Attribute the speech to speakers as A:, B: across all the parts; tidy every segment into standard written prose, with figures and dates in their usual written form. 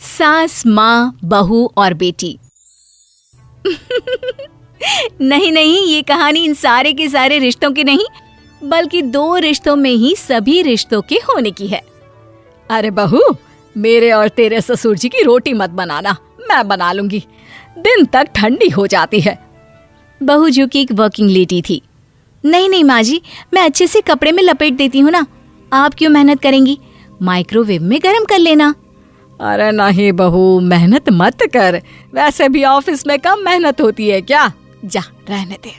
A: सास, माँ, बहू और बेटी। नहीं नहीं, ये कहानी इन सारे के सारे रिश्तों की नहीं, बल्कि दो रिश्तों में ही सभी रिश्तों के होने की है। अरे बहू, मेरे और तेरे ससुर जी की रोटी मत बनाना, मैं बना लूंगी, दिन तक ठंडी हो जाती है। बहू जो कि एक वर्किंग लेडी थी। नहीं नहीं माँ जी, मैं अच्छे से कपड़े में लपेट देती हूँ ना, आप क्यों मेहनत करेंगी, माइक्रोवेव में गर्म कर लेना। अरे नहीं बहू, मेहनत मत कर, वैसे भी ऑफिस में कम मेहनत होती है क्या, जा रहने दे।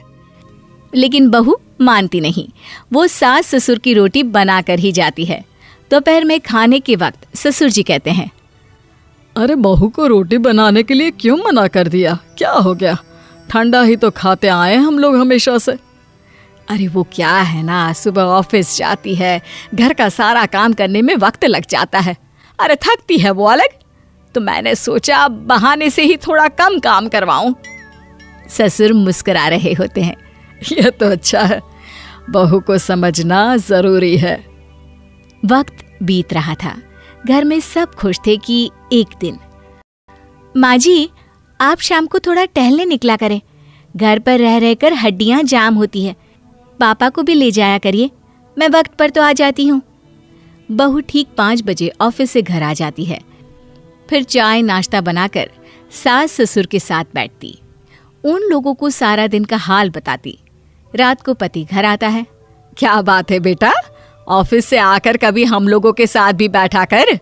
A: लेकिन बहू मानती नहीं, वो सास ससुर की रोटी बना कर ही जाती है। दोपहर में खाने के वक्त ससुर जी कहते हैं,
B: अरे बहू को रोटी बनाने के लिए क्यों मना कर दिया, क्या हो गया, ठंडा ही तो खाते आए हम लोग हमेशा से।
A: अरे वो क्या है ना, सुबह ऑफिस जाती है, घर का सारा काम करने में वक्त लग जाता है, अरे थकती है वो अलग, तो मैंने सोचा बहाने से ही थोड़ा कम काम करवाऊं। ससुर मुस्कुरा रहे होते हैं।
B: ये तो अच्छा है, बहू को समझना जरूरी है।
A: वक्त बीत रहा था, घर में सब खुश थे कि एक दिन, माँ जी आप शाम को थोड़ा टहलने निकला करें, घर पर रह रहकर हड्डियां जाम होती है, पापा को भी ले जाया करिए, मैं वक्त पर तो आ जाती हूँ। बहू ठीक 5 बजे ऑफिस से घर आ जाती है। फिर चाय नाश्ता बनाकर सास ससुर के साथ बैठती, उन लोगों को सारा दिन का हाल बताती। रात को पति घर आता है।
B: क्या बात है बेटा, ऑफिस से आकर कभी हम लोगों के साथ भी बैठा कर।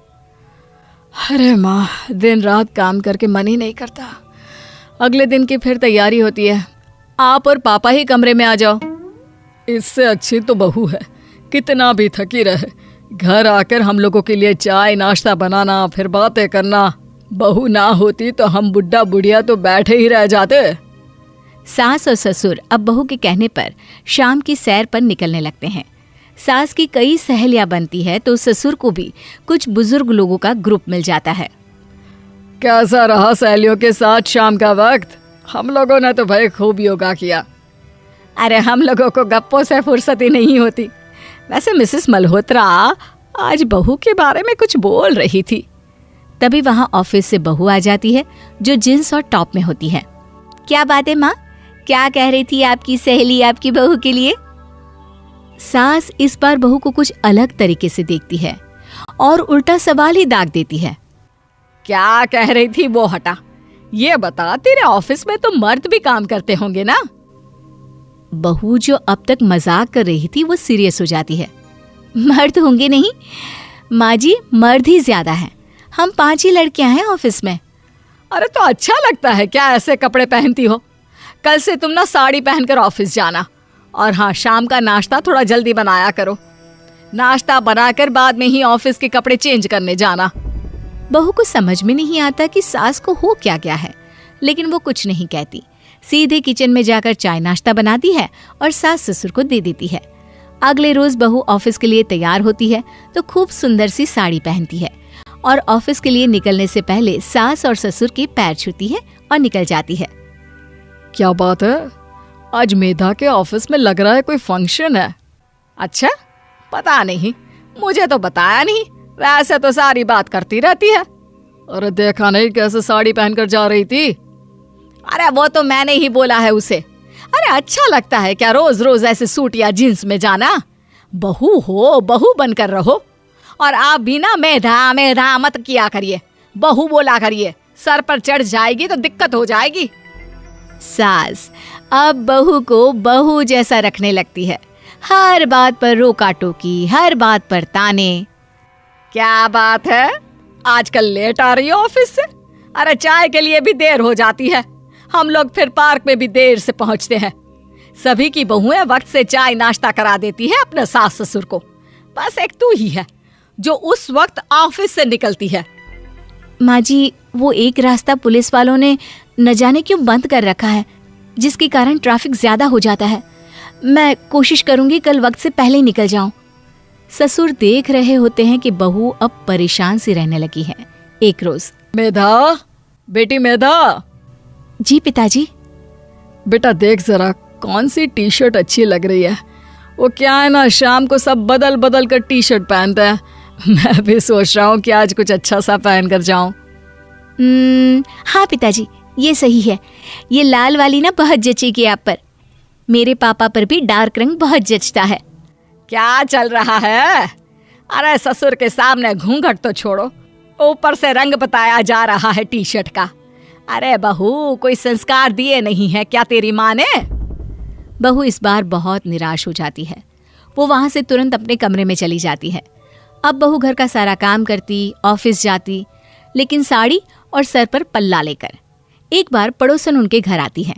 B: अरे माँ, दिन रात काम करके मन ही नहीं करता, अगले दिन की फिर तैयारी होती है, आप और पापा ही कमरे में आ जाओ। इससे अच्छी तो बहू है, कितना भी थकी रहे, घर आकर हम लोगों के लिए चाय नाश्ता बनाना, फिर बातें करना। बहू ना होती तो हम बुढ़ा बुढ़िया तो बैठे ही रह जाते।
A: सास और ससुर अब बहू के कहने पर शाम की सैर पर निकलने लगते हैं। सास की कई सहेलियां बनती है तो ससुर को भी कुछ बुजुर्ग लोगों का ग्रुप मिल जाता है।
B: कैसा रहा सहेलियों के साथ शाम का वक्त? हम लोगों ने तो भाई खूब योगा किया।
A: अरे हम लोगों को गप्पों से फुर्सत ही नहीं होती। वैसे मिसेस मल्होत्रा आज बहू के बारे में कुछ बोल रही थी। तभी वहां ऑफिस से बहू आ जाती है जो जींस और टॉप में होती है। क्या बात है माँ, क्या कह रही थी आपकी सहेली आपकी बहू के लिए? सास इस बार बहू को कुछ अलग तरीके से देखती है और उल्टा सवाल ही दाग देती है।
B: क्या कह रही थी वो हटा, ये बता, तेरे ऑफिस में तो मर्द भी काम करते होंगे ना?
A: बहू जो अब तक मजाक कर रही थी वो सीरियस हो जाती है। मर्द होंगे नहीं माँ जी, मर्द ही ज्यादा है, हम 5 ही लड़कियां हैं ऑफिस में।
B: अरे तो अच्छा लगता है क्या ऐसे कपड़े पहनती हो? कल से तुम ना साड़ी पहनकर ऑफिस जाना, और हाँ, शाम का नाश्ता थोड़ा जल्दी बनाया करो, नाश्ता बनाकर बाद में ही ऑफिस के कपड़े चेंज करने जाना।
A: बहू को समझ में नहीं आता कि सास को हो क्या गया है, लेकिन वो कुछ नहीं कहती, सीधे किचन में जाकर चाय नाश्ता बनाती है और सास ससुर को दे देती है। अगले रोज बहू ऑफिस के लिए तैयार होती है तो खूब सुंदर सी साड़ी पहनती है और ऑफिस के लिए निकलने से पहले सास और ससुर के पैर छूती है और निकल जाती है।
B: क्या बात है, आज मेधा के ऑफिस में लग रहा है कोई फंक्शन है। अच्छा, पता नहीं, मुझे तो बताया नहीं, वैसे तो सारी बात करती रहती है। अरे देखा नहीं कैसे साड़ी पहनकर जा रही थी?
A: अरे वो तो मैंने ही बोला है उसे। अरे अच्छा लगता है क्या रोज रोज ऐसे सूट या जींस में जाना? बहू हो, बहू बनकर रहो, और आप भी ना मेधा मेधा मत किया करिए, बहू बोला करिए, सर पर चढ़ जाएगी तो दिक्कत हो जाएगी। सास अब बहू को बहू जैसा रखने लगती है, हर बात पर रोका टोकी, हर बात पर ताने।
B: क्या बात है, आजकल लेट आ रही है ऑफिस से? अरे चाय के लिए भी देर हो जाती है, हम लोग फिर पार्क में भी देर से पहुंचते हैं। सभी की बहुएं वक्त से चाय नाश्ता करा देती है अपने सास ससुर को, बस एक तू ही है जो उस वक्त ऑफिस से निकलती है।
A: माँ जी, वो एक रास्ता पुलिस वालों ने न जाने क्यों बंद कर रखा है, जिसके कारण ट्रैफिक ज्यादा हो जाता है। मैं कोशिश करूंगी कल वक्त से पहले ही निकल जाऊं। ससुर देख रहे होते हैं कि बहू अब परेशान सी रहने लगी है। एक रोज,
B: मेधा, बेटी मेधा।
A: जी पिताजी।
B: बेटा देख जरा कौन सी टी शर्ट अच्छी लग रही है। वो क्या है ना, शाम को सब बदल बदल कर टी शर्ट पहनते हैं, मैं भी सोच रहा हूँ कि आज कुछ अच्छा सा पहन कर जाऊं।
A: हाँ पिताजी, ये सही है। ये लाल वाली ना बहुत जचेगी आप पर। मेरे पापा पर भी डार्क रंग बहुत जचता है।
B: क्या चल रहा है? अरे ससुर के सामने घूंघट तो छोड़ो, ऊपर से रंग बताया जा रहा है टी शर्ट का। अरे बहू, कोई संस्कार दिए नहीं है क्या तेरी माँ ने?
A: बहू इस बार बहुत निराश हो जाती है। वो वहां से तुरंत अपने कमरे में चली जाती है। अब बहू घर का सारा काम करती, ऑफिस जाती, लेकिन साड़ी और सर पर पल्ला लेकर। एक बार पड़ोसन उनके घर आती है।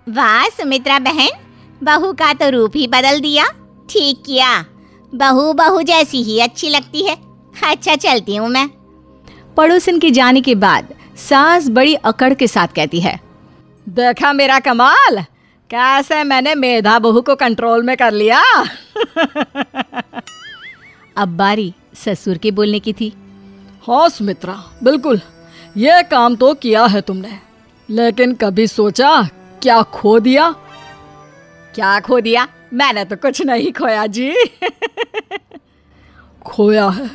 C: वाह सुमित्रा बहन, बहू का तो रूप ही बदल दिया। ठीक किया, बहू बहू जैसी ही अच्छी लगती है। अच्छा चलती हूँ मैं।
A: पड़ोसन के जाने के बाद सास बड़ी अकड़ के साथ कहती है,
B: देखा मेरा कमाल, कैसे मैंने मेधा बहू को कंट्रोल में कर लिया।
A: अब बारी ससुर के बोलने की थी।
B: हाँ सुमित्रा, बिल्कुल ये काम तो किया है तुमने, लेकिन कभी सोचा क्या खो दिया? क्या खो दिया? मैंने तो कुछ नहीं खोया जी। खोया है,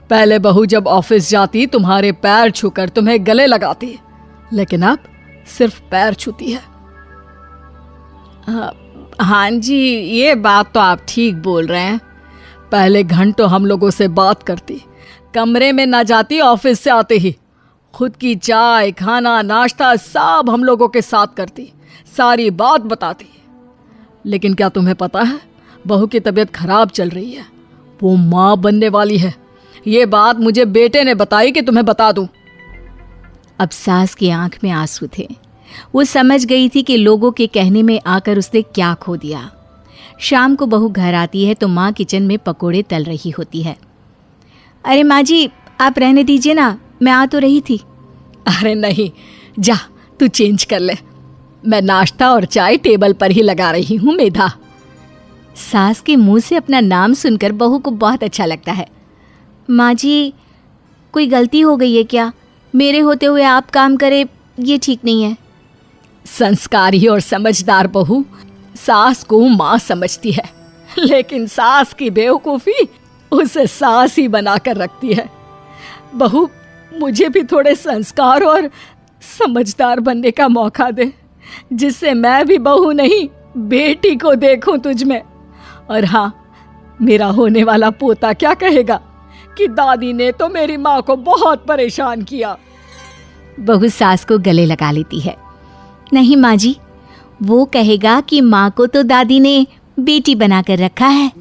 B: पहले बहू जब ऑफिस जाती तुम्हारे पैर छूकर तुम्हें गले लगाती, लेकिन अब सिर्फ पैर छूती है। हाँ जी, ये बात तो आप ठीक बोल रहे हैं। पहले घंटों हम लोगों से बात करती, कमरे में ना जाती, ऑफिस से आते ही खुद की चाय, खाना, नाश्ता सब हम लोगों के साथ करती, सारी बात बताती। लेकिन क्या तुम्हें पता है, बहू की तबीयत खराब चल रही है, वो माँ बनने वाली है। ये बात मुझे बेटे ने बताई कि तुम्हें बता दूं।
A: अब सास की आंख में आंसू थे। वो समझ गई थी कि लोगों के कहने में आकर उसने क्या खो दिया। शाम को बहू घर आती है तो माँ किचन में पकोड़े तल रही होती है। अरे माँ जी, आप रहने दीजिए ना, मैं आ तो रही थी।
B: अरे नहीं, जा तू चेंज कर ले, मैं नाश्ता और चाय टेबल पर ही लगा रही हूँ मेधा।
A: सास के मुंह से अपना नाम सुनकर बहू को बहुत अच्छा लगता है। माँ जी, कोई गलती हो गई है क्या? मेरे होते हुए आप काम करे, ये ठीक नहीं है।
B: संस्कारी और समझदार बहू सास को माँ समझती है, लेकिन सास की बेवकूफ़ी उसे सास ही बनाकर रखती है। बहू, मुझे भी थोड़े संस्कार और समझदार बनने का मौका दे, जिससे मैं भी बहू नहीं बेटी को देखूं तुझ में। और हाँ, मेरा होने वाला पोता क्या कहेगा कि दादी ने तो मेरी माँ को बहुत परेशान किया।
A: बहू सास को गले लगा लेती है। नहीं माँ जी, वो कहेगा कि माँ को तो दादी ने बेटी बनाकर रखा है।